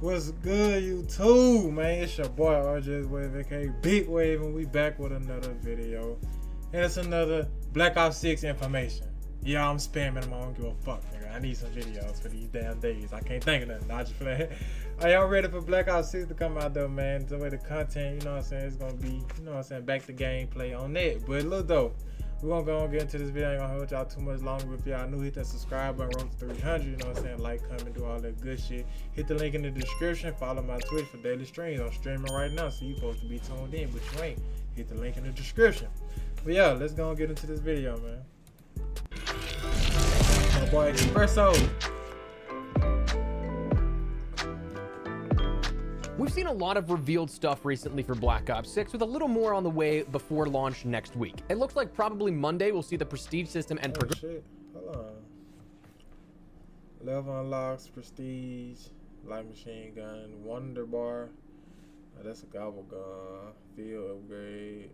What's good, YouTube, man? It's your boy RJ Wave, aka Big Wave, and we back with another video. And it's another Black Ops 6 information. Yeah, I'm spamming them. I don't give a fuck, nigga. I need some videos for these damn days. I can't think of nothing. I just play. Are y'all ready for Black Ops 6 to come out though, man? The way the content, you know what I'm saying, it's gonna be, you know what I'm saying, back to gameplay on that. But look though, we're gonna go and get into this video. I ain't gonna hold y'all too much longer. But if y'all new, hit that subscribe button, roll to 300, you know what I'm saying, like, comment, do all that good shit. Hit the link in the description, follow my Twitch for daily streams. I'm streaming right now, so you supposed to be tuned in, but you ain't. Hit the link in the description. But yeah, let's go and get into this video, man. My boy Espresso. We've seen a lot of revealed stuff recently for Black Ops 6, with a little more on the way before launch next week. It looks like probably Monday we'll see the Prestige system and Oh shit, hold on. Level unlocks, Prestige, light machine gun, Wonder Bar. Oh, that's a gobble gun. Field upgrade.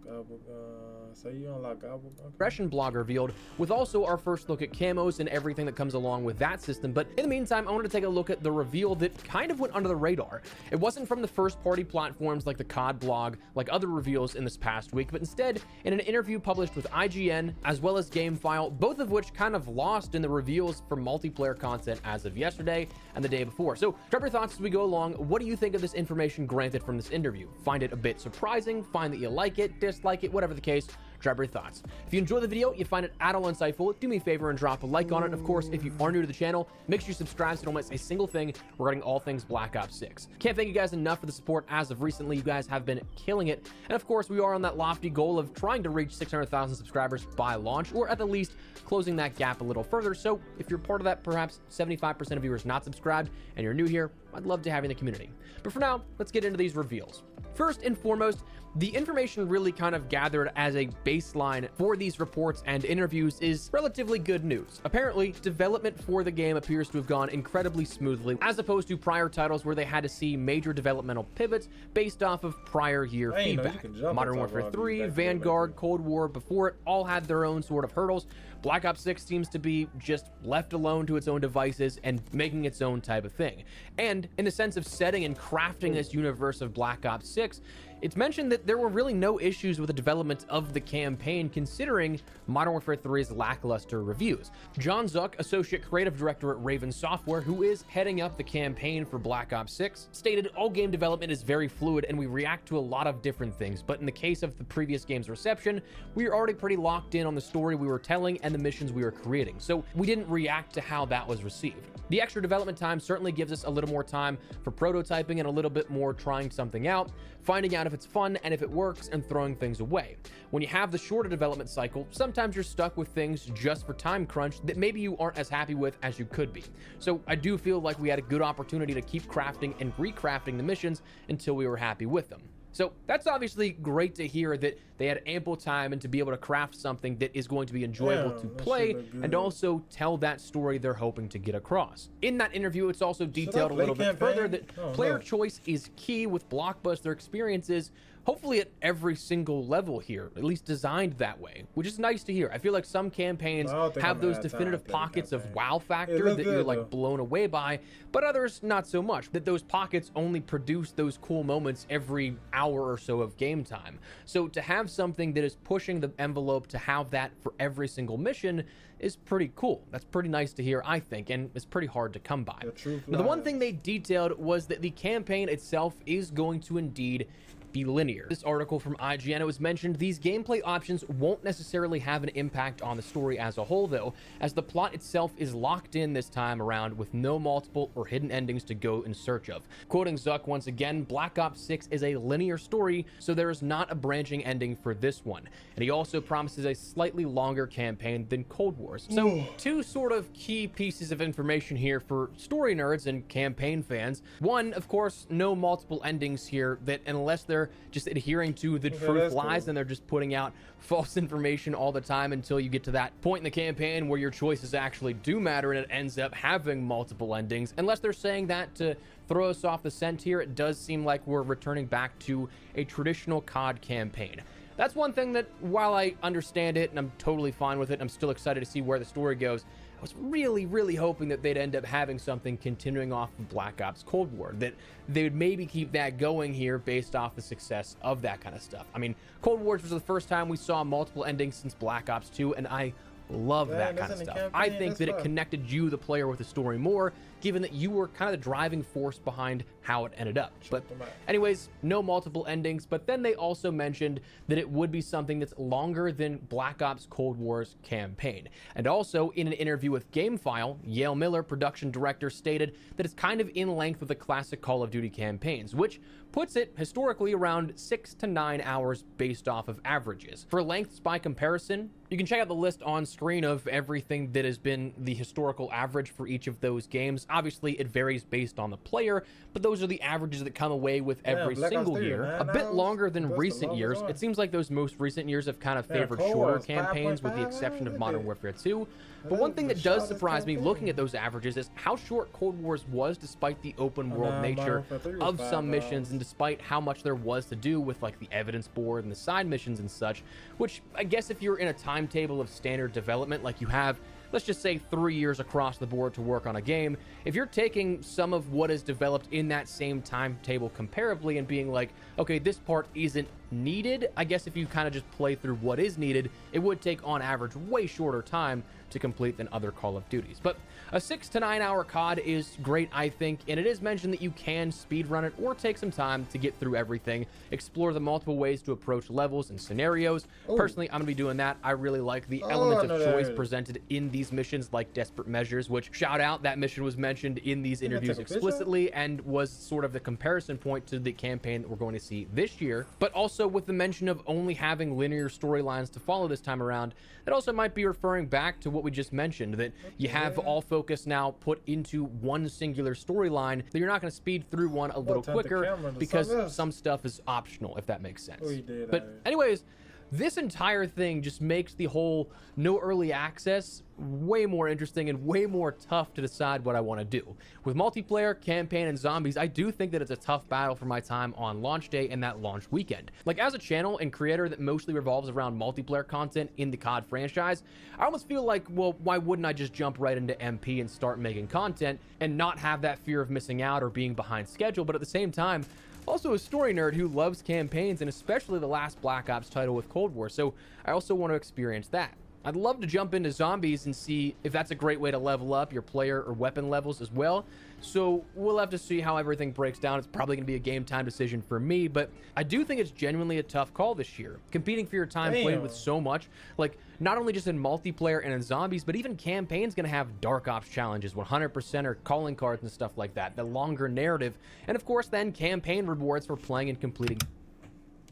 Gobble gun. So you unlock gobble gun? Progression blog revealed, with also our first look at camos and everything that comes along with that system. But in the meantime, I wanted to take a look at the reveal that kind of went under the radar. It wasn't from the first party platforms like the COD blog, like other reveals in this past week, but instead in an interview published with IGN as well as GameFile, both of which kind of lost in the reveals for multiplayer content as of yesterday and the day before. So drop your thoughts as we go along. What do you think of this information granted from this interview? Find it a bit surprising? Find that you like it, dislike it, whatever the case? Drop your thoughts. If you enjoy the video, you find it at all insightful, do me a favor and drop a like on it. Of course, if you are new to the channel, make sure you subscribe so you don't miss a single thing regarding all things Black Ops 6. Can't thank you guys enough for the support as of recently. You guys have been killing it. And of course, we are on that lofty goal of trying to reach 600,000 subscribers by launch, or at the least closing that gap a little further. So if you're part of that, perhaps 75% of viewers not subscribed and you're new here, I'd love to have you in the community. But for now, let's get into these reveals. First and foremost, the information really kind of gathered as a baseline for these reports and interviews is relatively good news. Apparently, development for the game appears to have gone incredibly smoothly, as opposed to prior titles where they had to see major developmental pivots based off of prior year feedback. Modern Warfare 3, Vanguard, Cold War before it all had their own sort of hurdles. Black Ops 6 seems to be just left alone to its own devices and making its own type of thing. And in the sense of setting and crafting this universe of Black Ops 6, it's mentioned that there were really no issues with the development of the campaign, considering Modern Warfare 3's lackluster reviews. John Zuck, Associate Creative Director at Raven Software, who is heading up the campaign for Black Ops 6, stated, "All game development is very fluid and we react to a lot of different things, but in the case of the previous game's reception, we were already pretty locked in on the story we were telling and the missions we were creating, so we didn't react to how that was received. The extra development time certainly gives us a little more time for prototyping and a little bit more trying something out, finding out if it's fun and if it works, and throwing things away. When you have the shorter development cycle, sometimes you're stuck with things just for time crunch that maybe you aren't as happy with as you could be. So I do feel like we had a good opportunity to keep crafting and recrafting the missions until we were happy with them." So that's obviously great to hear that they had ample time and to be able to craft something that is going to be enjoyable to play and also tell that story they're hoping to get across. In that interview, it's also detailed a little bit further that player choice is key with blockbuster experiences, hopefully at every single level here, at least designed that way, which is nice to hear. I feel like some campaigns have those definitive pockets of wow factor that you're like blown away by, but others not so much, that those pockets only produce those cool moments every hour or so of game time. So to have something that is pushing the envelope to have that for every single mission is pretty cool. That's pretty nice to hear, I think, and it's pretty hard to come by. Now, the one thing they detailed was that the campaign itself is going to indeed be linear. This article from IGN, it was mentioned these gameplay options won't necessarily have an impact on the story as a whole though, as the plot itself is locked in this time around with no multiple or hidden endings to go in search of. Quoting Zuck once again, Black Ops 6 is a linear story, so there is not a branching ending for this one. And he also promises a slightly longer campaign than Cold Wars. So two sort of key pieces of information here for story nerds and campaign fans. One, of course, no multiple endings here, that unless they're just adhering to the truth lies and they're just putting out false information all the time until you get to that point in the campaign where your choices actually do matter and it ends up having multiple endings. Unless they're saying that to throw us off the scent here, it does seem like we're returning back to a traditional COD campaign. That's one thing that, while I understand it and I'm totally fine with it, I'm still excited to see where the story goes, I was really hoping that they'd end up having something continuing off of Black Ops Cold War, that they would maybe keep that going here based off the success of that kind of stuff. I mean, Cold Wars was the first time we saw multiple endings since Black Ops 2, and I love that kind of stuff. I think that it connected you, the player, with the story more, given that you were kind of the driving force behind how it ended up. But anyways, no multiple endings, but then they also mentioned that it would be something that's longer than Black Ops Cold War's campaign. And also, in an interview with GameFile, Yale Miller, production director, stated that it's kind of in length with the classic Call of Duty campaigns, which puts it historically around 6 to 9 hours based off of averages. For lengths by comparison, you can check out the list on screen of everything that has been the historical average for each of those games. Obviously, it varies based on the player, but those are the averages that come away with every single year. A bit longer than recent years. It seems like those most recent years have kind of favored shorter campaigns, with the exception of Modern Warfare 2. But one thing that does surprise me looking at those averages is how short Cold Wars was, despite the open world nature of some missions and despite how much there was to do with like the evidence board and the side missions and such, which I guess if you're in a timetable of standard development, like you have, let's just say 3 years across the board to work on a game, if you're taking some of what is developed in that same timetable comparably and being like, okay, this part isn't needed, I guess if you kind of just play through what is needed, it would take on average way shorter time to complete than other Call of Duties. But a 6 to 9 hour COD is great, I think, and it is mentioned that you can speedrun it or take some time to get through everything, explore the multiple ways to approach levels and scenarios. Personally, I'm gonna be doing that. I really like the element of choice presented in these missions, like Desperate Measures, which, shout out, that mission was mentioned in these interviews explicitly and was sort of the comparison point to the campaign that we're going to see this year. But also with the mention of only having linear storylines to follow this time around, that also might be referring back to what we just mentioned, that you have all focus now put into one singular storyline, that you're not going to speed through one a little quicker because some stuff is optional, if that makes sense. But anyways, this entire thing just makes the whole no early access way more interesting and way more tough to decide what I want to do. With multiplayer, campaign, and zombies, I do think that it's a tough battle for my time on launch day and that launch weekend. Like, as a channel and creator that mostly revolves around multiplayer content in the COD franchise, I almost feel like, well, why wouldn't I just jump right into MP and start making content and not have that fear of missing out or being behind schedule? But at the same time, also a story nerd who loves campaigns, and especially the last Black Ops title with Cold War, so I also want to experience that. I'd love to jump into zombies and see if that's a great way to level up your player or weapon levels as well. So we'll have to see how everything breaks down. It's probably going to be a game time decision for me, but I do think it's genuinely a tough call this year. Competing for your time played with so much, like not only just in multiplayer and in zombies, but even campaign's going to have dark ops challenges, 100% or calling cards and stuff like that, the longer narrative, and of course then campaign rewards for playing and completing.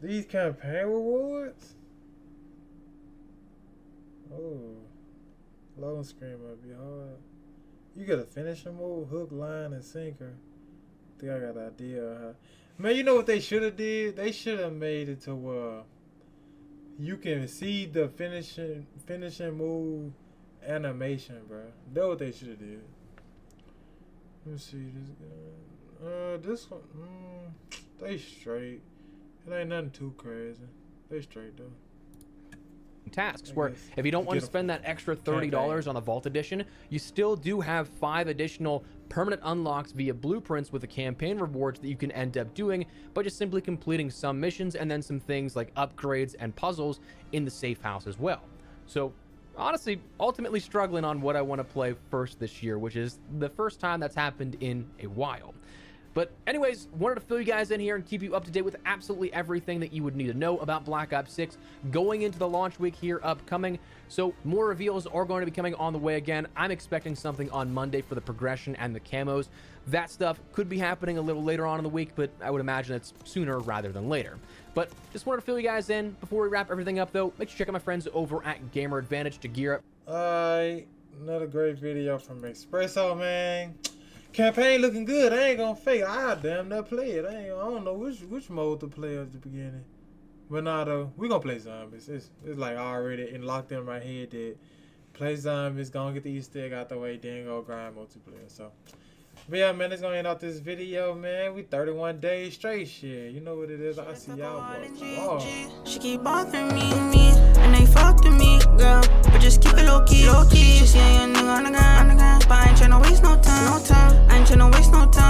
These campaign rewards? Oh, loading screen might be hard. You got a finishing move, hook, line, and sinker. I think I got an idea of how. Man, you know what they should have did? They should have made it to where you can see the finishing move animation, bro. That's what they should have did. Let me see this guy. This one, they straight. It ain't nothing too crazy. They straight though. Tasks where if you don't want to spend that extra $30 on the Vault Edition, you still do have 5 additional permanent unlocks via blueprints with the campaign rewards that you can end up doing by just simply completing some missions and then some things like upgrades and puzzles in the safe house as well. So honestly, ultimately struggling on what I want to play first this year, which is the first time that's happened in a while. But anyways, wanted to fill you guys in here and keep you up to date with absolutely everything that you would need to know about Black Ops 6 going into the launch week here upcoming. So more reveals are going to be coming on the way again. I'm expecting something on Monday for the progression and the camos. That stuff could be happening a little later on in the week, but I would imagine it's sooner rather than later. But just wanted to fill you guys in. Before we wrap everything up though, make sure you check out my friends over at Gamer Advantage to gear up. Alright, another great video from Espresso, man. Campaign looking good. I ain't gonna fake. I damn near play it. I don't know which mode to play at the beginning. But nah, though, we gonna play zombies. It's like already locked in my head that play zombies, gonna get the Easter egg out the way, then go grind multiplayer. So, but yeah, man, it's gonna end out this video, man. We 31 days straight, shit. You know what it is. I see y'all boys. Oh. She keep bothering me. and they fucked with me, girl. But just keep it low key, low key. Just see a young nigga on the ground, but I ain't tryna waste no time, no time. I ain't tryna waste no time.